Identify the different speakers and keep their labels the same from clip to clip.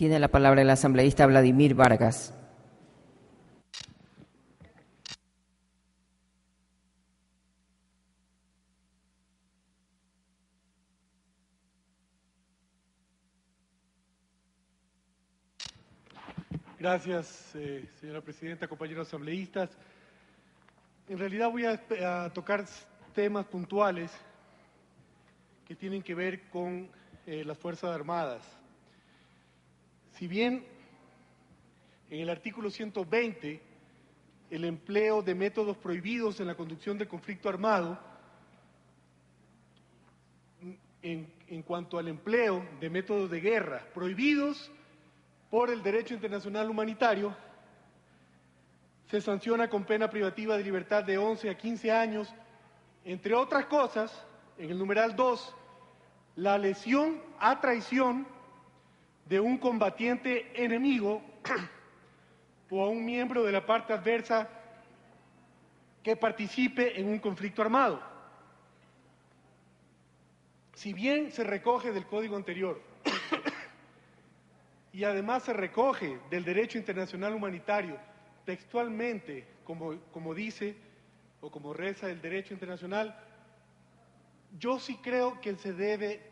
Speaker 1: Tiene la palabra el asambleísta Vladimir Vargas.
Speaker 2: Gracias, señora presidenta, compañeros asambleístas. En realidad voy a tocar temas puntuales que tienen que ver con las Fuerzas Armadas. Si bien en el artículo 120, el empleo de métodos prohibidos en la conducción de conflicto armado, en cuanto al empleo de métodos de guerra prohibidos por el derecho internacional humanitario, se sanciona con pena privativa de libertad de 11 a 15 años, entre otras cosas, en el numeral 2, la lesión a traición de un combatiente enemigo o a un miembro de la parte adversa que participe en un conflicto armado. Si bien se recoge del código anterior y además se recoge del derecho internacional humanitario textualmente, como dice o como reza el derecho internacional, yo sí creo que se debe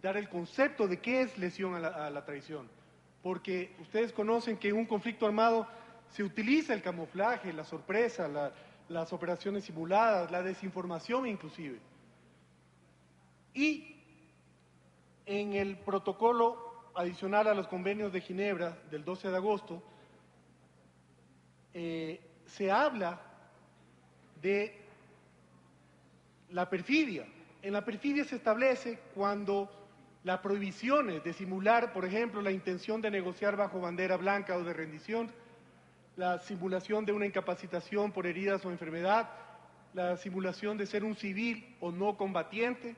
Speaker 2: dar el concepto de qué es lesión a la traición, porque ustedes conocen que en un conflicto armado se utiliza el camuflaje, la sorpresa, las operaciones simuladas, la desinformación inclusive. Y en el protocolo adicional a los convenios de Ginebra del 12 de agosto, se habla de la perfidia. En la perfidia se establece cuando las prohibiciones de simular, por ejemplo, la intención de negociar bajo bandera blanca o de rendición, la simulación de una incapacitación por heridas o enfermedad, la simulación de ser un civil o no combatiente,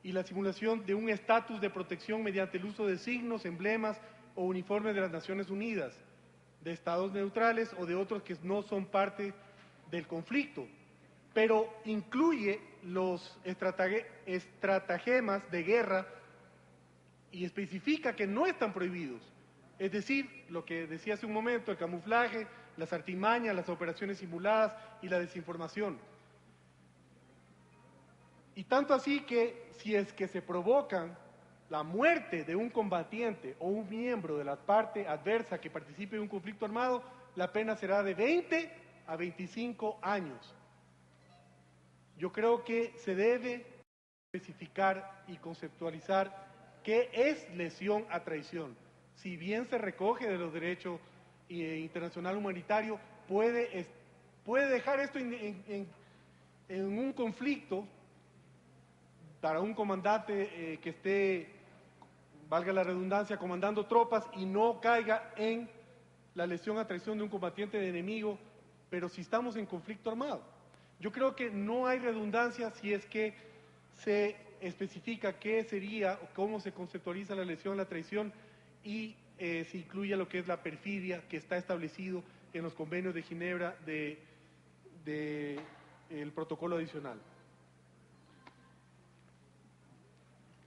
Speaker 2: y la simulación de un estatus de protección mediante el uso de signos, emblemas o uniformes de las Naciones Unidas, de estados neutrales o de otros que no son parte del conflicto, pero incluye los estratagemas de guerra y especifica que no están prohibidos. Es decir, lo que decía hace un momento, el camuflaje, las artimañas, las operaciones simuladas y la desinformación. Y tanto así que si es que se provocan la muerte de un combatiente o un miembro de la parte adversa que participe en un conflicto armado, la pena será de 20 a 25 años. Yo creo que se debe especificar y conceptualizar qué es lesión a traición. Si bien se recoge de los derechos internacional humanitario, puede dejar esto en un conflicto para un comandante que esté, valga la redundancia, comandando tropas y no caiga en la lesión a traición de un combatiente de enemigo, pero si estamos en conflicto armado. Yo creo que no hay redundancia si es que se especifica qué sería o cómo se conceptualiza la lesión a la traición y se incluye lo que es la perfidia que está establecido en los convenios de Ginebra del protocolo adicional.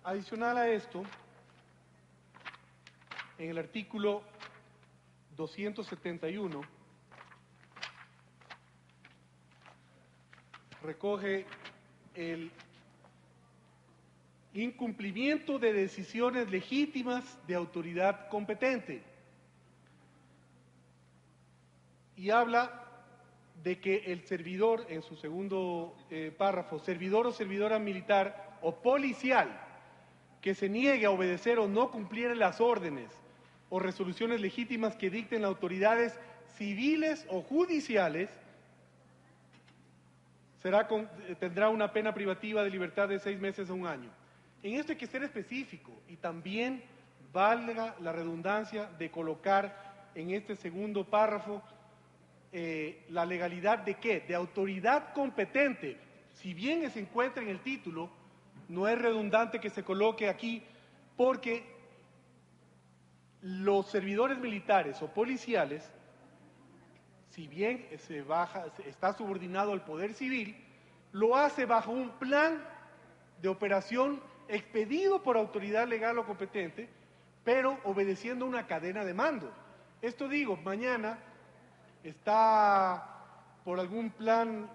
Speaker 2: Adicional a esto, en el artículo 271 recoge el incumplimiento de decisiones legítimas de autoridad competente y habla de que el servidor, en su segundo párrafo, servidor o servidora militar o policial que se niegue a obedecer o no cumplir las órdenes o resoluciones legítimas que dicten las autoridades civiles o judiciales, tendrá una pena privativa de libertad de 6 meses a 1 año. En esto hay que ser específico y también valga la redundancia de colocar en este segundo párrafo la legalidad de ¿qué? De autoridad competente. Si bien se encuentra en el título, no es redundante que se coloque aquí porque los servidores militares o policiales, si bien está subordinado al poder civil, lo hace bajo un plan de operación expedido por autoridad legal o competente, pero obedeciendo una cadena de mando. Esto digo, mañana está por algún plan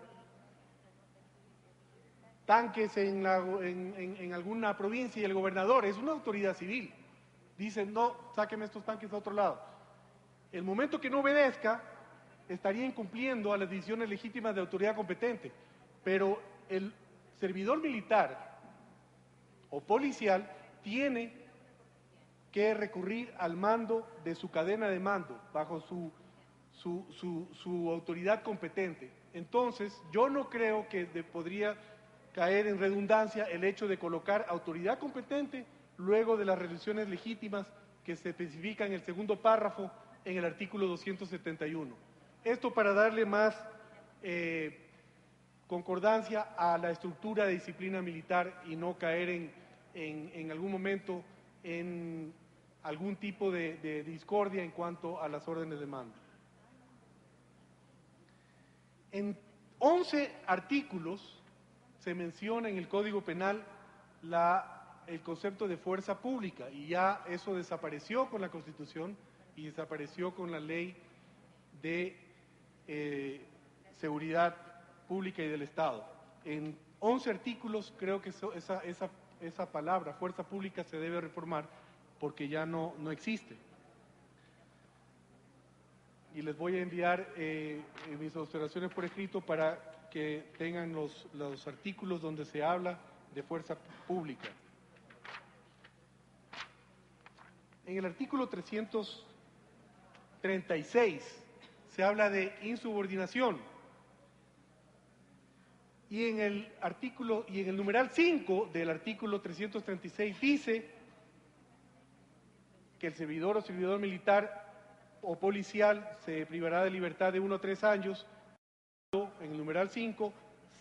Speaker 2: tanques en alguna provincia y el gobernador es una autoridad civil. Dicen, no, sáquenme estos tanques a otro lado. El momento que no obedezca, estaría incumpliendo a las decisiones legítimas de autoridad competente. Pero el servidor militar o policial tiene que recurrir al mando de su cadena de mando, bajo su autoridad competente. Entonces, yo no creo que podría caer en redundancia el hecho de colocar autoridad competente luego de las resoluciones legítimas que se especifican en el segundo párrafo en el artículo 271. Esto para darle más concordancia a la estructura de disciplina militar y no caer en algún momento en algún tipo de discordia en cuanto a las órdenes de mando. En 11 artículos se menciona en el Código Penal el concepto de fuerza pública y ya eso desapareció con la Constitución y desapareció con la Ley de Seguridad Pública y del Estado. En 11 artículos creo que esa palabra, fuerza pública, se debe reformar porque ya no existe. Y les voy a enviar mis observaciones por escrito para que tengan los artículos donde se habla de fuerza pública. En el artículo 336 se habla de insubordinación. Y en el numeral 5 del artículo 336 dice que el servidor o servidor militar o policial se privará de libertad de 1 a 3 años, en el numeral 5,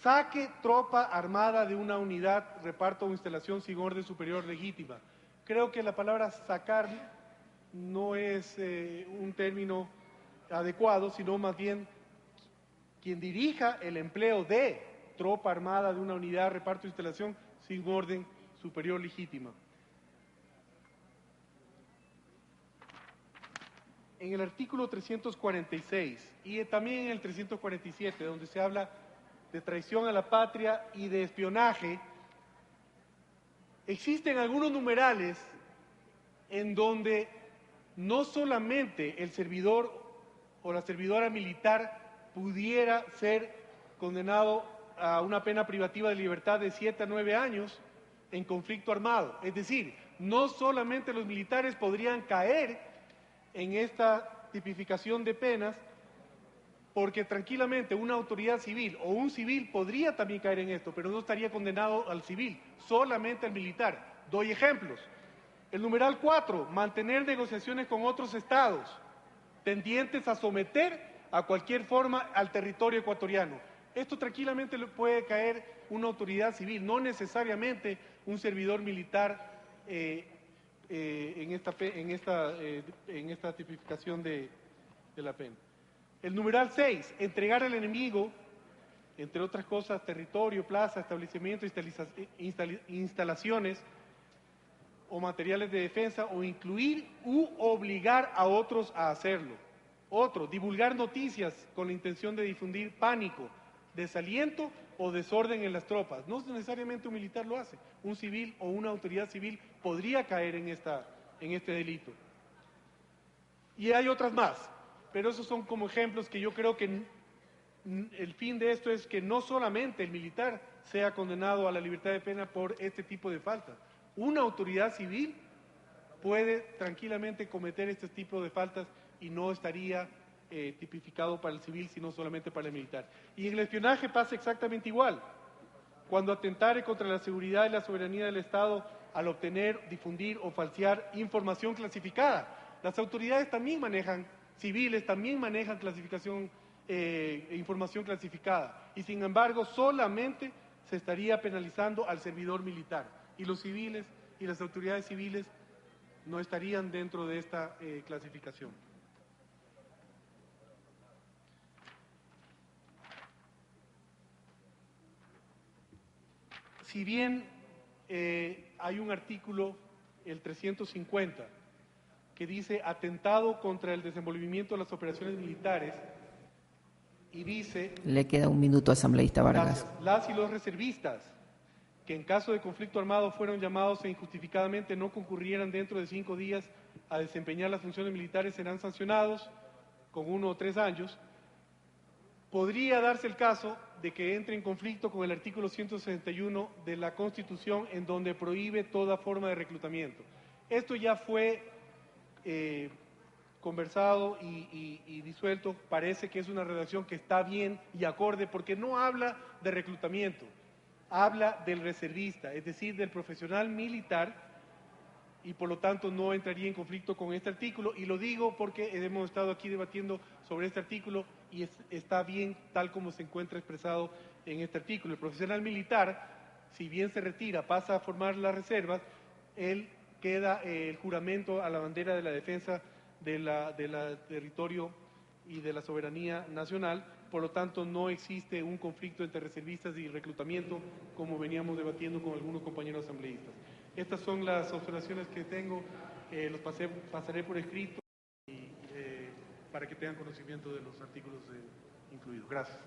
Speaker 2: saque tropa armada de una unidad, reparto o instalación sin orden superior legítima. Creo que la palabra sacar no es un término adecuado, sino más bien quien dirija el empleo de tropa armada de una unidad, reparto o instalación sin orden superior legítima. En el artículo 346 y también en el 347, donde se habla de traición a la patria y de espionaje, existen algunos numerales en donde no solamente el servidor o la servidora militar pudiera ser condenado a una pena privativa de libertad de 7 a 9 años en conflicto armado. Es decir, no solamente los militares podrían caer en esta tipificación de penas, porque tranquilamente una autoridad civil o un civil podría también caer en esto, pero no estaría condenado al civil, solamente al militar. Doy ejemplos. El numeral 4, mantener negociaciones con otros estados tendientes a someter a cualquier forma al territorio ecuatoriano. Esto tranquilamente le puede caer una autoridad civil, no necesariamente un servidor militar en esta tipificación de la pena. El numeral 6, entregar al enemigo, entre otras cosas, territorio, plaza, establecimiento, instalaciones o materiales de defensa, o incluir u obligar a otros a hacerlo. Otro, divulgar noticias con la intención de difundir pánico, desaliento o desorden en las tropas. No necesariamente un militar lo hace, un civil o una autoridad civil podría caer en este delito. Y hay otras más, pero esos son como ejemplos que yo creo que el fin de esto es que no solamente el militar sea condenado a la libertad de pena por este tipo de faltas. Una autoridad civil puede tranquilamente cometer este tipo de faltas y no estaría tipificado para el civil, sino solamente para el militar. Y en el espionaje pasa exactamente igual. Cuando atentare contra la seguridad y la soberanía del Estado al obtener, difundir o falsear información clasificada. Las autoridades también manejan, civiles también manejan información clasificada. Y sin embargo, solamente se estaría penalizando al servidor militar. Y los civiles y las autoridades civiles no estarían dentro de esta clasificación. Si bien hay un artículo, el 350, que dice atentado contra el desenvolvimiento de las operaciones militares y dice...
Speaker 1: Le queda un minuto, asambleísta Vargas.
Speaker 2: Gracias. Las y los reservistas que en caso de conflicto armado fueron llamados e injustificadamente no concurrieran dentro de 5 días a desempeñar las funciones militares serán sancionados con 1 o 3 años. Podría darse el caso de que entre en conflicto con el artículo 161 de la Constitución, en donde prohíbe toda forma de reclutamiento. Esto ya fue conversado y disuelto. Parece que es una redacción que está bien y acorde, porque no habla de reclutamiento, habla del reservista, es decir, del profesional militar, y por lo tanto no entraría en conflicto con este artículo, y lo digo porque hemos estado aquí debatiendo sobre este artículo y está bien tal como se encuentra expresado en este artículo. El profesional militar, si bien se retira, pasa a formar las reservas, él queda el juramento a la bandera de la defensa del territorio y de la soberanía nacional. Por lo tanto, no existe un conflicto entre reservistas y reclutamiento, como veníamos debatiendo con algunos compañeros asambleístas. Estas son las observaciones que tengo, los pasaré por escrito para que tengan conocimiento de los artículos incluidos. Gracias.